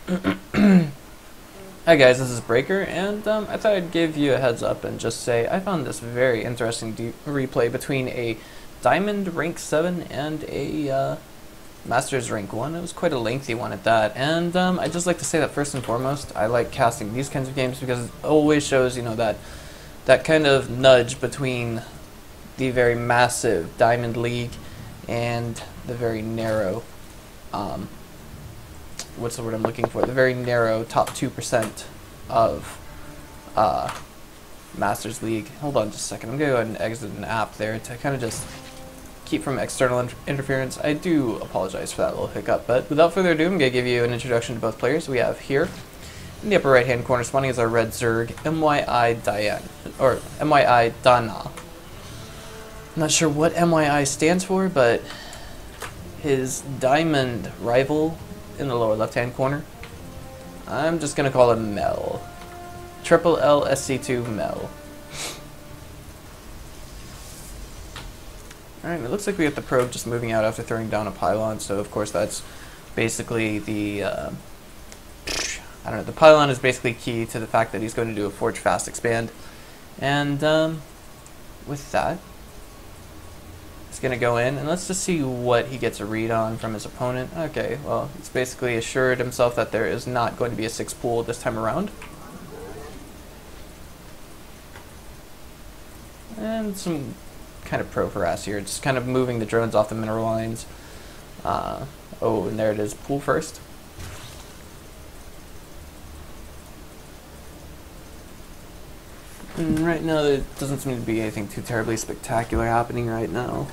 Hi guys, this is Breaker, and I thought I'd give you a heads up and just say I found this very interesting replay between a Diamond Rank 7 and a Masters Rank 1. It was quite a lengthy one at that, and I'd just like to say that first and foremost, I like casting these kinds of games because it always shows, that kind of nudge between the very massive Diamond League and the very narrow, what's the word I'm looking for? The very narrow top 2% of Masters League. Hold on just a second. I'm going to go ahead and exit an app there to kind of just keep from external interference. I do apologize for that little hiccup, but without further ado, I'm going to give you an introduction to both players. We have here in the upper right hand corner spawning is our red Zerg, MYI DaNa. I'm not sure what MYI stands for, but his diamond rival in the lower left hand corner, I'm just going to call him Melle. Triple LSC2 Melle. Alright, it looks like we have the probe just moving out after throwing down a pylon, so of course that's basically the, the pylon is basically key to the fact that he's going to do a Forge Fast Expand. And with that, he's going to go in, and let's just see what he gets a read on from his opponent. Okay, well, he's basically assured himself that there is not going to be a 6 pool this time around. And some kind of pro harass here, just kind of moving the drones off the mineral lines. Oh, and there it is, pool first. And right now, there doesn't seem to be anything too terribly spectacular happening right now.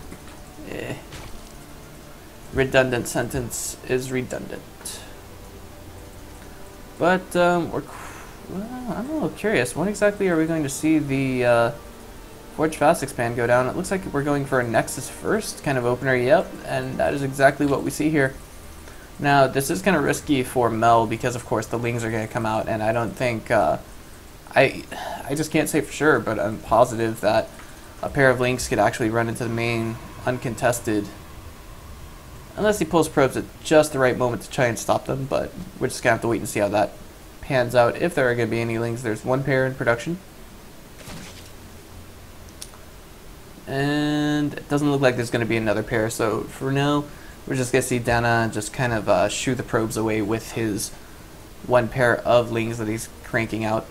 Redundant sentence is redundant. But, I'm a little curious. When exactly are we going to see the Forge Fast Expand go down? It looks like we're going for a Nexus first kind of opener, yep, and that is exactly what we see here. Now, this is kind of risky for Melle because, of course, the Lings are going to come out, and I don't think, I just can't say for sure, but I'm positive that a pair of Lings could actually run into the main uncontested, unless he pulls probes at just the right moment to try and stop them, but we're just going to have to wait and see how that pans out. If there are going to be any Lings, there's one pair in production. And it doesn't look like there's going to be another pair, so for now, we're just going to see DaNa just kind of shoo the probes away with his one pair of Lings that he's cranking out.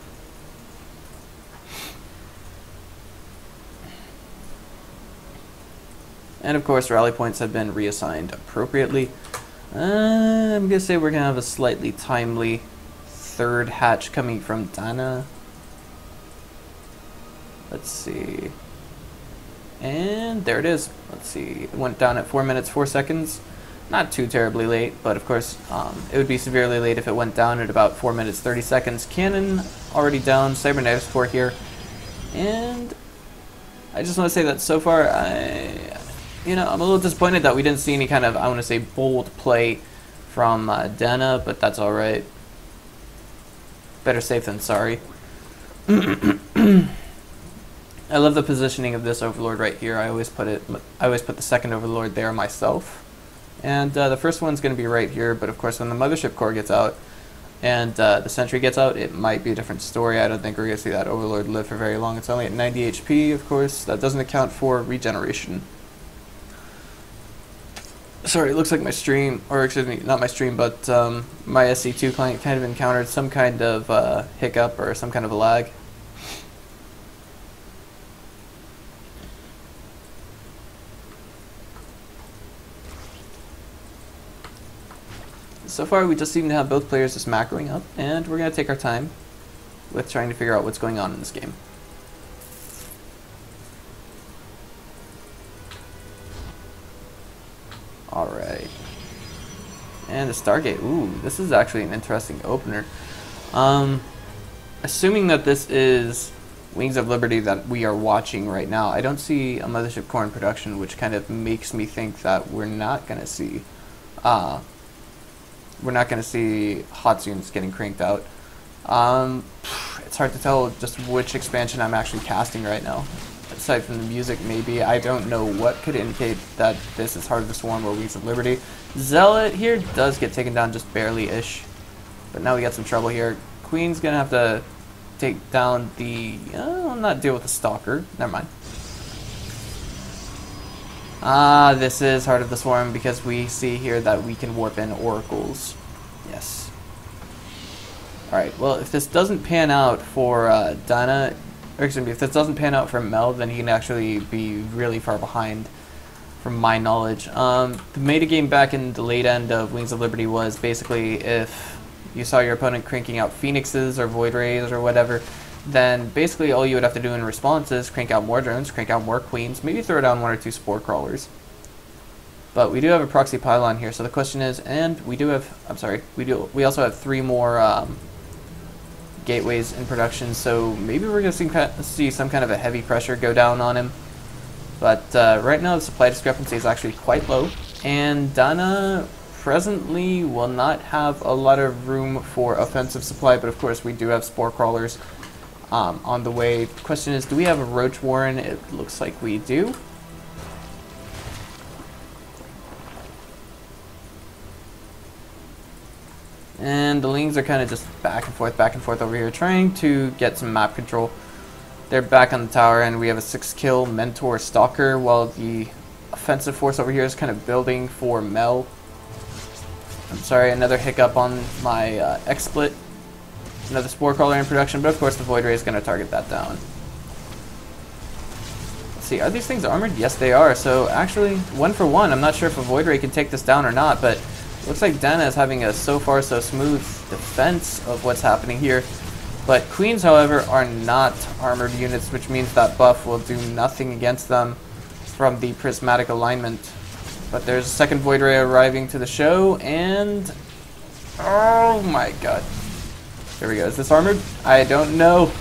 And of course, rally points have been reassigned appropriately. I'm going to say we're going to have a slightly timely third hatch coming from DaNa. Let's see. And there it is. Let's see. It went down at 4 minutes, 4 seconds. Not too terribly late, but of course, it would be severely late if it went down at about 4 minutes, 30 seconds. Cannon already down. Cybernetics core here. And I just want to say that so far, I'm a little disappointed that we didn't see any kind of, I want to say, bold play from DaNa, but that's alright. Better safe than sorry. I love the positioning of this Overlord right here. I always put the second Overlord there myself. And the first one's going to be right here, but of course when the Mothership core gets out and the Sentry gets out, it might be a different story. I don't think we're going to see that Overlord live for very long. It's only at 90 HP, of course. That doesn't account for regeneration. Sorry, it looks like my stream, or excuse me, not my stream, but my SC2 client kind of encountered some kind of hiccup or some kind of a lag. So far, we just seem to have both players just macroing up, and we're going to take our time with trying to figure out what's going on in this game. Alright. And the Stargate. Ooh, this is actually an interesting opener. Assuming that this is Wings of Liberty that we are watching right now, I don't see a Mothership core in production, which kind of makes me think that we're not going to see HoTS units getting cranked out. It's hard to tell just which expansion I'm actually casting right now. Aside from the music, maybe. I don't know what could indicate that this is Heart of the Swarm or Wings of Liberty. Zealot here does get taken down just barely-ish. But now we got some trouble here. Queen's gonna have to take down the... not deal with the Stalker. Never mind. This is Heart of the Swarm because we see here that we can warp in oracles. Yes. Alright, well, if this doesn't pan out for DaNa, or excuse me, if this doesn't pan out for Melle, then he can actually be really far behind, from my knowledge. The meta game back in the late end of Wings of Liberty was basically if you saw your opponent cranking out Phoenixes or Void Rays or whatever, then basically all you would have to do in response is crank out more drones, crank out more queens, maybe throw down 1 or 2 spore crawlers. But we do have a proxy pylon here, so the question is, and we do have, we also have 3 more gateways in production, so maybe we're going to see some kind of a heavy pressure go down on him. But right now the supply discrepancy is actually quite low, and DaNa presently will not have a lot of room for offensive supply, but of course we do have spore crawlers on the way. The question is, do we have a Roach Warren? It looks like we do. And the Lings are kind of just back and forth over here, trying to get some map control. They're back on the tower, and we have a 6-kill Mentor Stalker, while the offensive force over here is kind of building for Melle. I'm sorry, another hiccup on my X-Split. Another Spore Crawler in production, but of course the Void Ray is going to target that down. Let's see, are these things armored? Yes, they are. So actually, 1 for 1. I'm not sure if a Void Ray can take this down or not, but it looks like DaNa is having a so far so smooth defense of what's happening here. But Queens, however, are not armored units, which means that buff will do nothing against them from the prismatic alignment. But there's a second Void Ray arriving to the show, and... oh my god. Here we go. Is this armored? I don't know.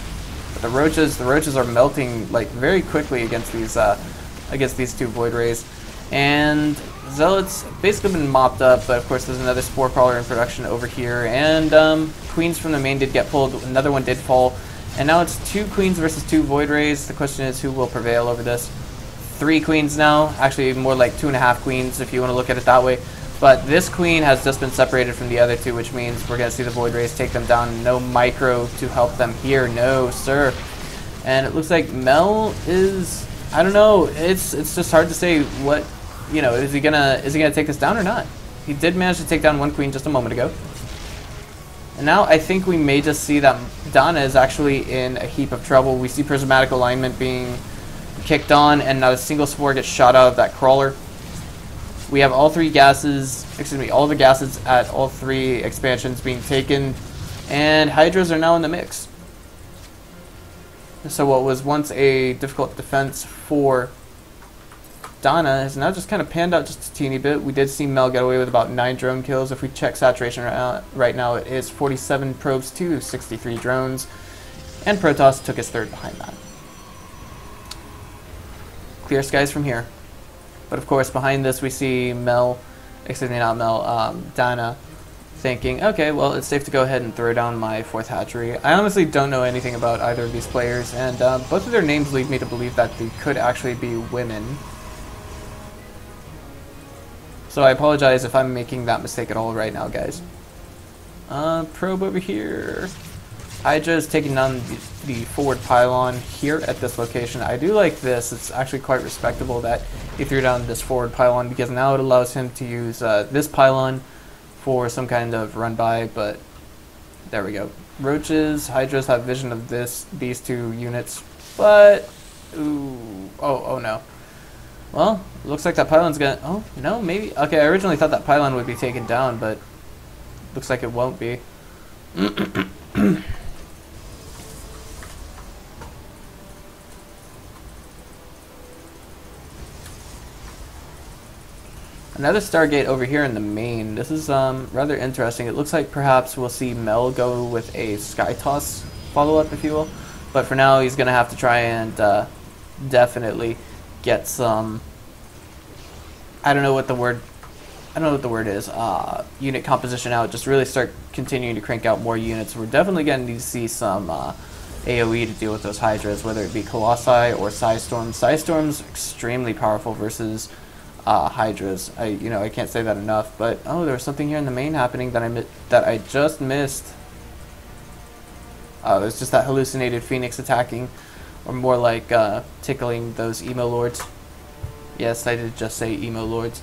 But the roaches are melting like very quickly against these 2 Void Rays. And Zealots basically been mopped up, but of course there's another Spore Crawler in production over here. And Queens from the main did get pulled. Another one did fall. And now it's 2 Queens versus 2 Void Rays. The question is, who will prevail over this? 3 Queens now. Actually, more like 2.5 Queens if you want to look at it that way. But this Queen has just been separated from the other 2, which means we're going to see the Void Rays take them down. No micro to help them here. No, sir. And it looks like Melle is... I don't know. It's just hard to say what... You know, is he gonna take this down or not? He did manage to take down 1 Queen just a moment ago. And now I think we may just see that DaNa is actually in a heap of trouble. We see prismatic alignment being kicked on, and not a single spore gets shot out of that crawler. We have all the gases at all 3 expansions being taken, and Hydras are now in the mix. So what was once a difficult defense for DaNa has now just kind of panned out just a teeny bit. We did see Melle get away with about 9 drone kills. If we check saturation right now, it is 47 probes to 63 drones, and Protoss took his 3rd behind that. Clear skies from here. But of course, behind this we see DaNa thinking, okay, well, it's safe to go ahead and throw down my 4th hatchery. I honestly don't know anything about either of these players, and both of their names lead me to believe that they could actually be women. So I apologize if I'm making that mistake at all right now, guys. Probe over here. Hydra is taking down the forward pylon here at this location. I do like this. It's actually quite respectable that he threw down this forward pylon, because now it allows him to use this pylon for some kind of run by, but there we go. Roaches, Hydras have vision of these 2 units, but oh no. Well, looks like that pylon's gonna... oh, no, maybe... okay, I originally thought that pylon would be taken down, but looks like it won't be. Another Stargate over here in the main. This is rather interesting. It looks like perhaps we'll see Melle go with a Skytoss follow-up, if you will. But for now, he's going to have to try and definitely get some... I don't know what the word is. Unit composition out. Just really start continuing to crank out more units. We're definitely going to need to see some AoE to deal with those Hydras, whether it be Colossi or Psystorm. Psystorm's extremely powerful versus Hydras. I can't say that enough. But oh, there was something here in the main happening that I just missed. Oh, there's just that hallucinated Phoenix attacking, or more like tickling those emo lords. Yes, I did just say emo lords.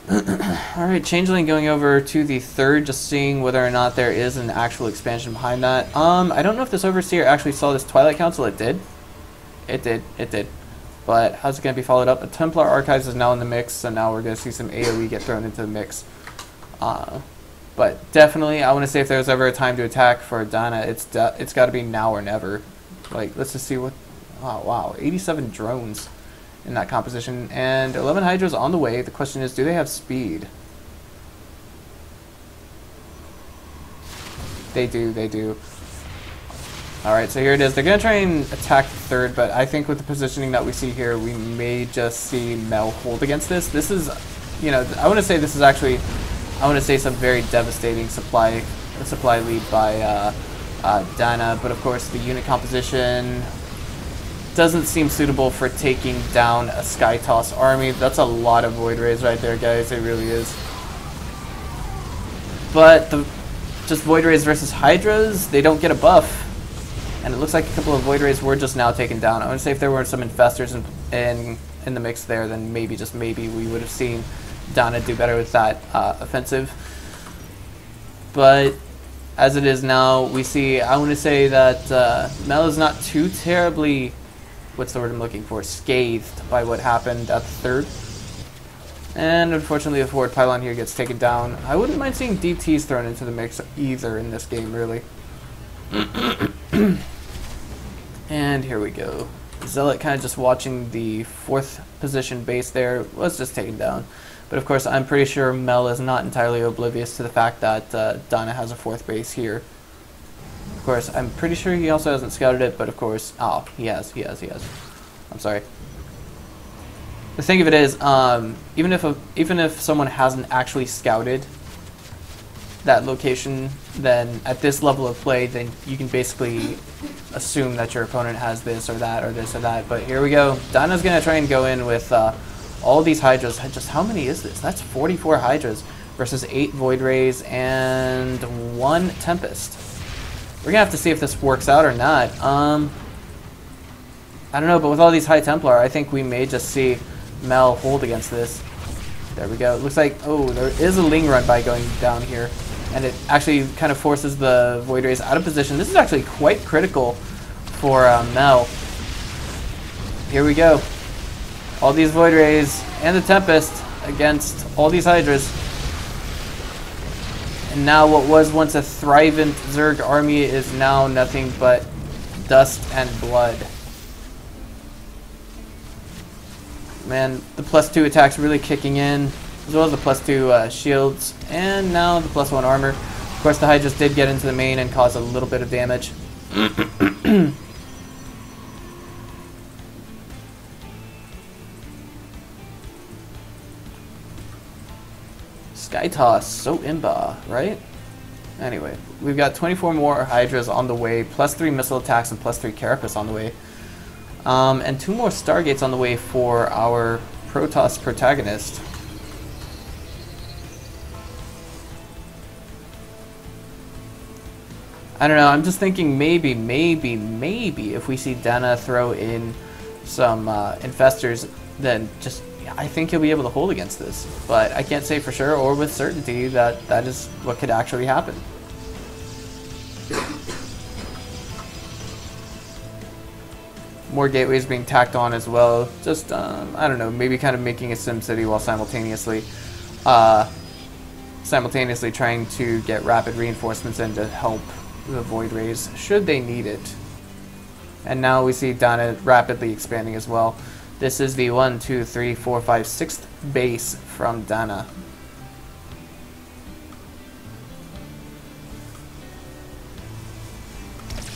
Alright, Changeling going over to the third, just seeing whether or not there is an actual expansion behind that. I don't know if this Overseer actually saw this Twilight Council. It did. It did. But how's it going to be followed up? A Templar Archives is now in the mix, so now we're going to see some AoE get thrown into the mix. But definitely, I want to say if there was ever a time to attack for DaNa, it's got to be now or never. Like, let's just see what... Oh, wow. 87 drones in that composition, and 11 Hydras on the way. The question is, do they have speed? They do. Alright, so here it is. They're going to try and attack the third, but I think with the positioning that we see here, we may just see Melle hold against this. This is, I want to say this is actually, some very devastating supply lead by DaNa, but of course the unit composition doesn't seem suitable for taking down a Skytoss army. That's a lot of Void Rays right there, guys. It really is. But just Void Rays versus Hydras, they don't get a buff. And it looks like a couple of Void Rays were just now taken down. I would say if there were some Infestors in the mix there, then maybe, just maybe, we would have seen DaNa do better with that offensive. But as it is now, we see, I want to say that Melle is not too terribly, what's the word I'm looking for, scathed by what happened at the third. And unfortunately the forward pylon here gets taken down. I wouldn't mind seeing DTs thrown into the mix either in this game, really. And here we go. Zealot kind of just watching the 4th position base there was just taken down. But of course, I'm pretty sure Melle is not entirely oblivious to the fact that DaNa has a 4th base here. Of course, I'm pretty sure he also hasn't scouted it, but of course, oh, he has. I'm sorry. The thing of it is, even if someone hasn't actually scouted that location, then at this level of play, then you can basically assume that your opponent has this or that or this or that. But here we go. DaNa's gonna try and go in with all these Hydras. Just how many is this? That's 44 Hydras versus 8 Void Rays and 1 Tempest. We're gonna have to see if this works out or not. I don't know, but with all these High Templar, I think we may just see Melle hold against this. There we go. It looks like, oh, there is a Ling run by going down here. And it actually kind of forces the Void Rays out of position. This is actually quite critical for Melle. Here we go. All these Void Rays and the Tempest against all these Hydras. And now what was once a thrivent Zerg army is now nothing but dust and blood. Man, the +2 attacks really kicking in, as well as the +2 shields, and now the +1 armor. Of course, the Hydras did get into the main and cause a little bit of damage. Skytoss, so imba, right? Anyway, we've got 24 more Hydras on the way, +3 missile attacks and +3 Carapace on the way. And 2 more Stargates on the way for our Protoss protagonist. I don't know, I'm just thinking maybe if we see DaNa throw in some Infestors, then just, I think he'll be able to hold against this. But I can't say for sure or with certainty that that is what could actually happen. More gateways being tacked on as well. Just, I don't know, maybe kind of making a SimCity while simultaneously trying to get rapid reinforcements in to help the Void Rays, should they need it. And now we see DaNa rapidly expanding as well. This is the 1, 2, 3, 4, 5, 6th base from DaNa.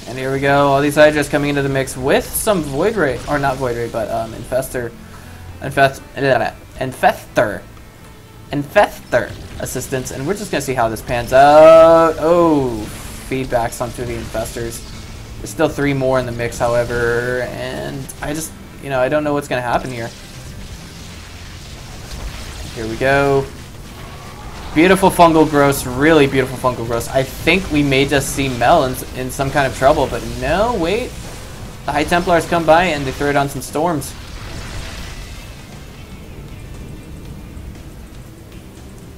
And here we go, all these Hydras coming into the mix with some Void Ray, or not Void Ray, but Infestor assistance, and we're just gonna see how this pans out. Oh, feedbacks onto the Infestors. There's still 3 more in the mix, however, and I just, I don't know what's gonna happen here. Here we go. Beautiful fungal growth, really beautiful fungal growth. I think we may just see Melle in some kind of trouble, but no, wait. The High Templars come by and they throw down some storms.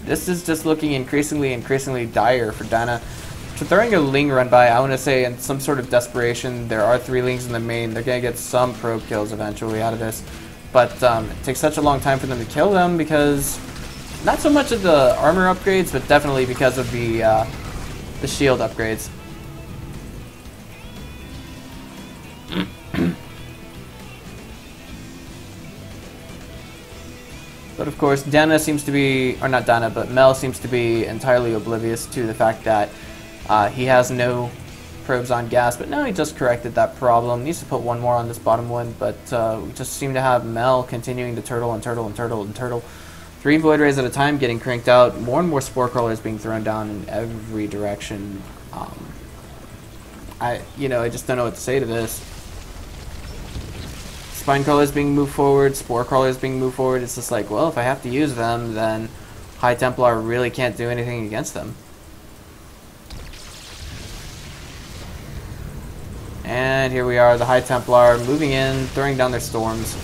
This is just looking increasingly dire for DaNa. So throwing a Ling run by, I want to say in some sort of desperation, there are 3 Lings in the main. They're going to get some probe kills eventually out of this. But it takes such a long time for them to kill them because, not so much of the armor upgrades, but definitely because of the shield upgrades. But of course, DaNa seems to be, or not DaNa, but Melle seems to be entirely oblivious to the fact that he has no probes on gas. But now he just corrected that problem. Needs to put 1 more on this bottom one, but we just seem to have Melle continuing to turtle and turtle and turtle and turtle. 3 Void Rays at a time getting cranked out. More and more Spore Crawlers being thrown down in every direction. I just don't know what to say to this. Spine Crawlers being moved forward, Spore Crawlers being moved forward. It's just like, well, if I have to use them, then High Templar really can't do anything against them. And here we are, the High Templar moving in, throwing down their storms.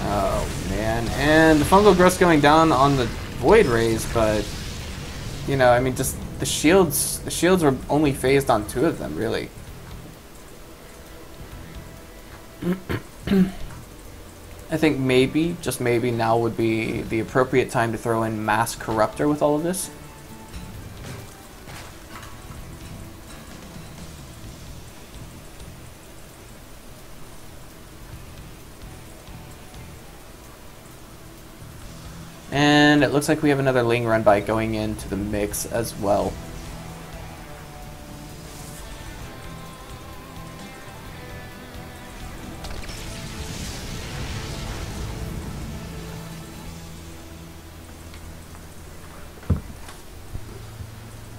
Oh man, and the fungal growth going down on the Void Rays, but I mean, just the shields were only phased on 2 of them, really. I think maybe, just maybe, now would be the appropriate time to throw in Mass Corruptor with all of this. And it looks like we have another Ling run by going into the mix as well.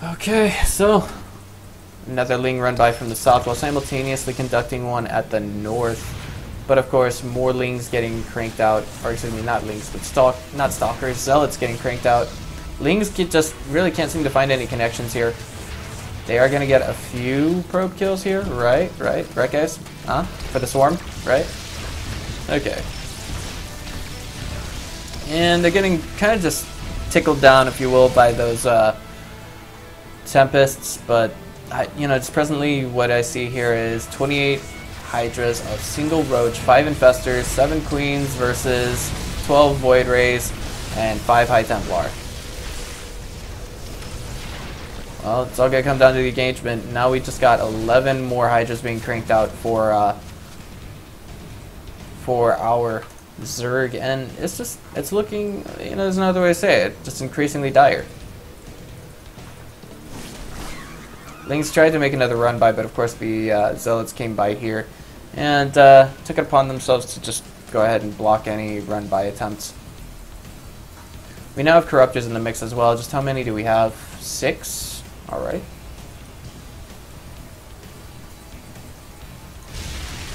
Okay, so another Ling run by from the south while simultaneously conducting one at the north. But of course, more Lings getting cranked out, or excuse me, not Lings, but not Stalkers, Zealots getting cranked out. Lings just really can't seem to find any connections here. They are going to get a few probe kills here, right guys? Huh? For the swarm, right? Okay. And they're getting kind of just tickled down, if you will, by those Tempests, but just presently what I see here is 28 Hydras, a single Roach, 5 Infestors, 7 Queens versus 12 Void Rays, and 5 High Templar. Well, it's all gonna come down to the engagement. Now we just got 11 more Hydras being cranked out for our Zerg, and it's looking, there's another way to say it, just increasingly dire. Lings tried to make another run by, but of course the Zealots came by here and took it upon themselves to just go ahead and block any run by attempts. We now have Corruptors in the mix as well. Just how many do we have? 6? Alright.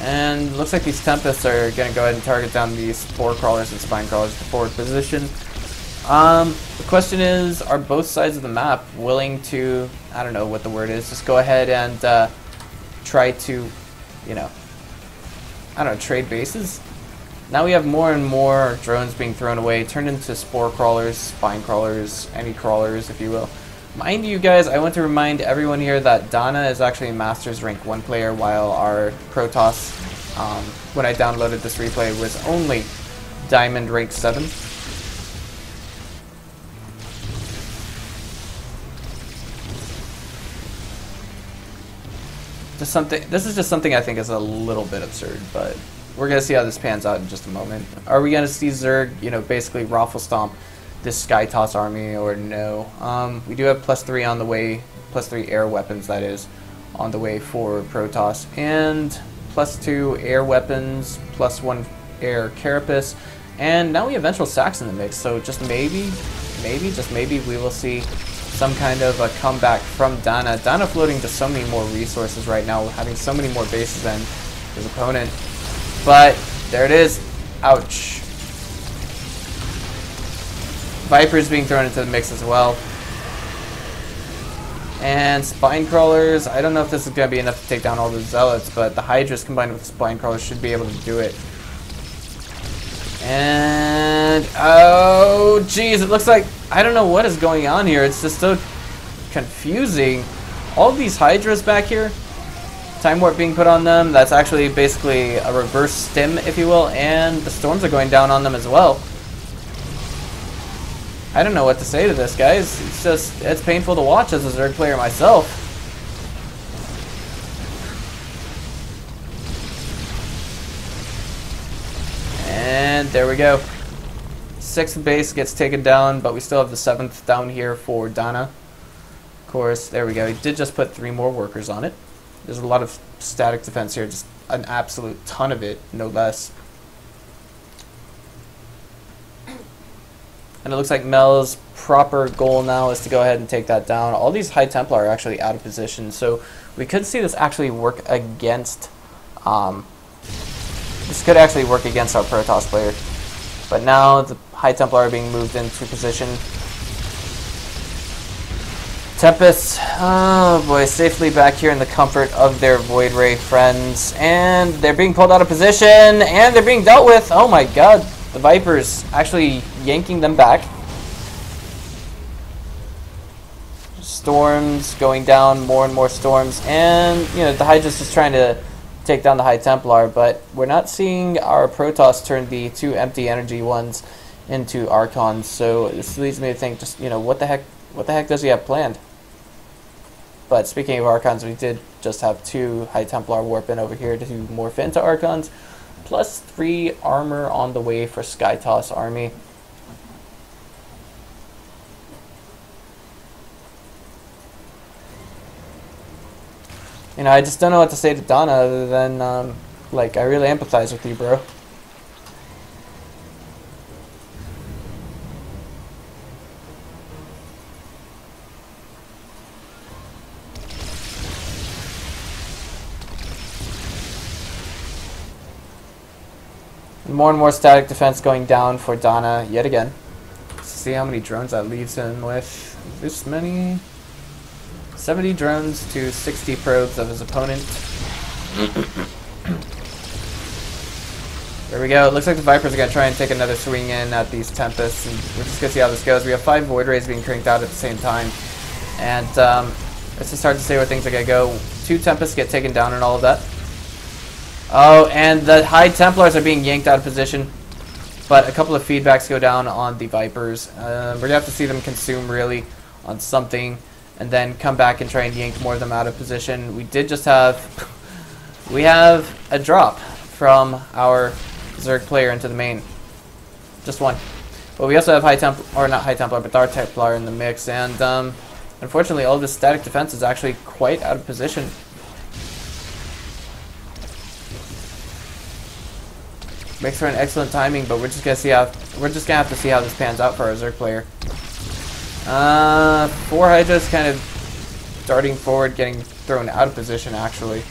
And looks like these Tempests are going to go ahead and target down these Spore Crawlers and Spine Crawlers to forward position. The question is, are both sides of the map willing to, I don't know what the word is, just go ahead and try to, trade bases? Now we have more and more drones being thrown away, turned into Spore Crawlers, Spine Crawlers, any crawlers, if you will. Mind you guys, I want to remind everyone here that DaNa is actually a Masters Rank 1 player, while our Protoss, when I downloaded this replay, was only Diamond Rank 7. This is just something I think is a little bit absurd, but we're going to see how this pans out in just a moment. Are we going to see Zerg, basically raffle stomp this Skytoss army, or no? We do have +3 on the way, +3 air weapons, that is, on the way for Protoss, and +2 air weapons, +1 air carapace, and now we have Ventral Sacs in the mix, so just maybe, just maybe, we will see some kind of a comeback from DaNa. DaNa floating to so many more resources right now, having so many more bases than his opponent. But there it is. Ouch. Vipers being thrown into the mix as well. And Spine Crawlers, I don't know if this is going to be enough to take down all the Zealots, but the Hydras combined with the Spine Crawlers should be able to do it. And, oh geez, it looks like, I don't know what is going on here. It's just so confusing. All of these Hydras back here, Time Warp being put on them, that's actually basically a reverse stim, if you will, and the Storms are going down on them as well. I don't know what to say to this, guys. It's just, it's painful to watch as a Zerg player myself. And there we go. 6th base gets taken down, but we still have the 7th down here for DaNa. Of course, there we go. He did just put 3 more workers on it. There's a lot of static defense here, just an absolute ton of it, no less. And it looks like Melle's proper goal now is to go ahead and take that down. All these High Templar are actually out of position, so we could see this actually work against... this could actually work against our Protoss player. But now the High Templar are being moved into position. Tempest, oh boy, safely back here in the comfort of their Void Ray friends. And they're being pulled out of position, and they're being dealt with. Oh my god. The Vipers actually yanking them back. Storms going down, more and more storms, and you know the Hydra's just trying to take down the High Templar, but we're not seeing our Protoss turn the 2 empty energy ones into Archons. So this leads me to think, just what the heck does he have planned? But speaking of Archons, we did just have 2 High Templar warp in over here to morph into Archons. Plus 3 armor on the way for Skytoss army. I just don't know what to say to DaNa other than, like, I really empathize with you, bro. More and more static defense going down for DaNa yet again. Let's see how many drones that leaves him with. This many? 70 drones to 60 probes of his opponent. There we go. It looks like the Vipers are going to try and take another swing in at these Tempests, and we're just going to see how this goes. We have 5 Void Rays being cranked out at the same time, and it's just hard to say where things are going to go. 2 Tempests get taken down and all of that. Oh, and the High Templars are being yanked out of position, but a couple of feedbacks go down on the Vipers. We're going to have to see them consume, really, on something, and then come back and try and yank more of them out of position. We did just have... we have a drop from our Zerg player into the main. Just one. But we also have High Templar, or not High Templar, but Dark Templar in the mix, and unfortunately all this static defense is actually quite out of position. Makes for an excellent timing, but we're just gonna have to see how this pans out for our Zerg player. 4 Hydras kind of darting forward, getting thrown out of position actually.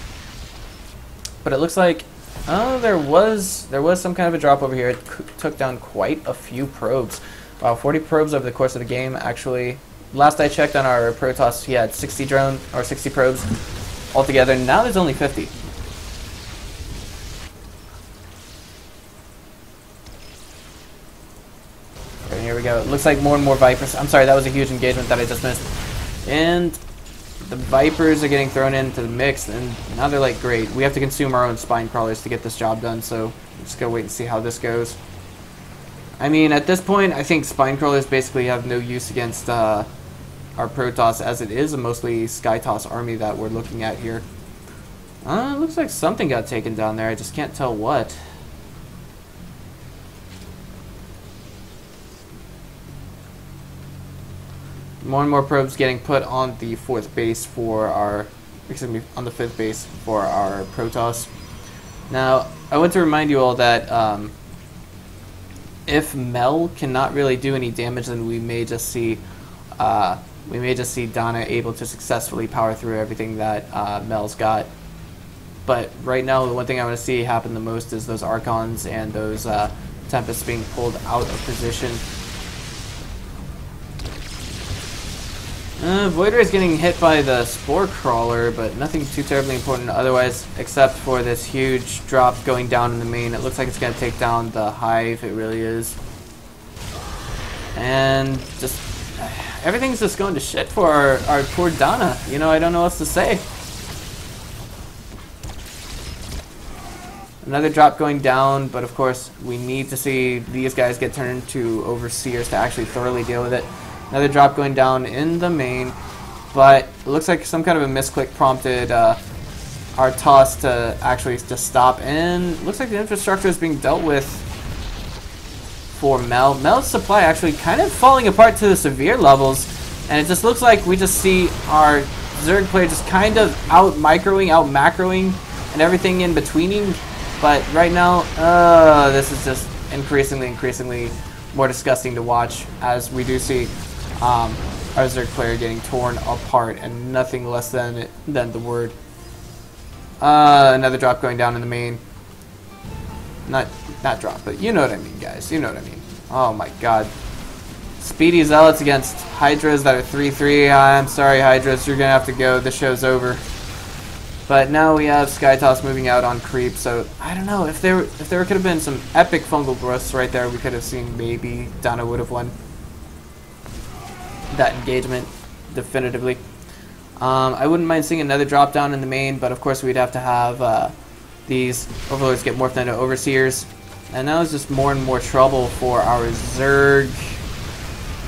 But it looks like there was some kind of a drop over here. It took down quite a few probes. Wow, 40 probes over the course of the game. Actually, last I checked on our Protoss, he had 60 probes altogether. Now there's only 50. Here we go. It looks like more and more Vipers. I'm sorry, that was a huge engagement that I just missed. And the Vipers are getting thrown into the mix, and now they're like, great, we have to consume our own Spine Crawlers to get this job done, so I'm just going to wait and see how this goes. I mean, at this point, I think Spine Crawlers basically have no use against our Protoss, as it is a mostly Skytoss army that we're looking at here. It looks like something got taken down there. I just can't tell what. More and more probes getting put on the 4th base for our, on the 5th base for our Protoss. Now, I want to remind you all that if Melle cannot really do any damage, then we may just see DaNa able to successfully power through everything that Melle's got. But right now, the one thing I want to see happen the most is those Archons and those Tempests being pulled out of position. Void Ray is getting hit by the Spore Crawler, but nothing too terribly important otherwise, except for this huge drop going down in the main. It looks like it's going to take down the Hive, it really is. And just everything's just going to shit for our poor DaNa. You know, I don't know what else to say. Another drop going down, but of course we need to see these guys get turned into Overseers to actually thoroughly deal with it. Another drop going down in the main, but it looks like some kind of a misclick prompted our toss to actually just stop. And looks like the infrastructure is being dealt with for Melle. Melle's supply actually kind of falling apart to the severe levels, and it just looks like we just see our Zerg player just kind of out microing, out macroing, and everything in betweening. But right now, this is just increasingly more disgusting to watch, as we do see our Zerg player getting torn apart, and nothing less than the word. Another drop going down in the main. Not drop, but you know what I mean, guys. You know what I mean. Oh my god. Speedy Zealots against Hydras that are 3-3. I'm sorry, Hydras, you're gonna have to go. The show's over. But now we have Skytoss moving out on creep, so I don't know if there could have been some epic fungal growths right there. We could have seen maybe DaNa would have won that engagement definitively. I wouldn't mind seeing another drop down in the main, but of course we'd have to have these Overlords get morphed into Overseers, and now it's just more and more trouble for our Zerg.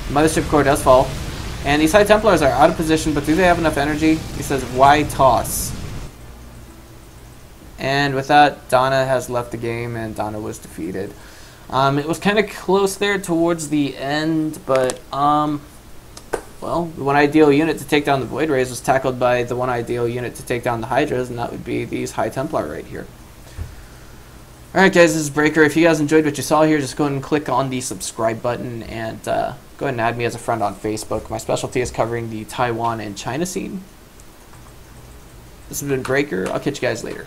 Mothership Core does fall, and these High Templars are out of position, but do they have enough energy? He says, why toss? And with that, DaNa has left the game, and DaNa was defeated. It was kind of close there towards the end, but, well, the one ideal unit to take down the Void Rays was tackled by the one ideal unit to take down the Hydras, and that would be these High Templar right here. Alright guys, this is Breaker. If you guys enjoyed what you saw here, just go ahead and click on the subscribe button, and go ahead and add me as a friend on Facebook. My specialty is covering the Taiwan and China scene. This has been Breaker. I'll catch you guys later.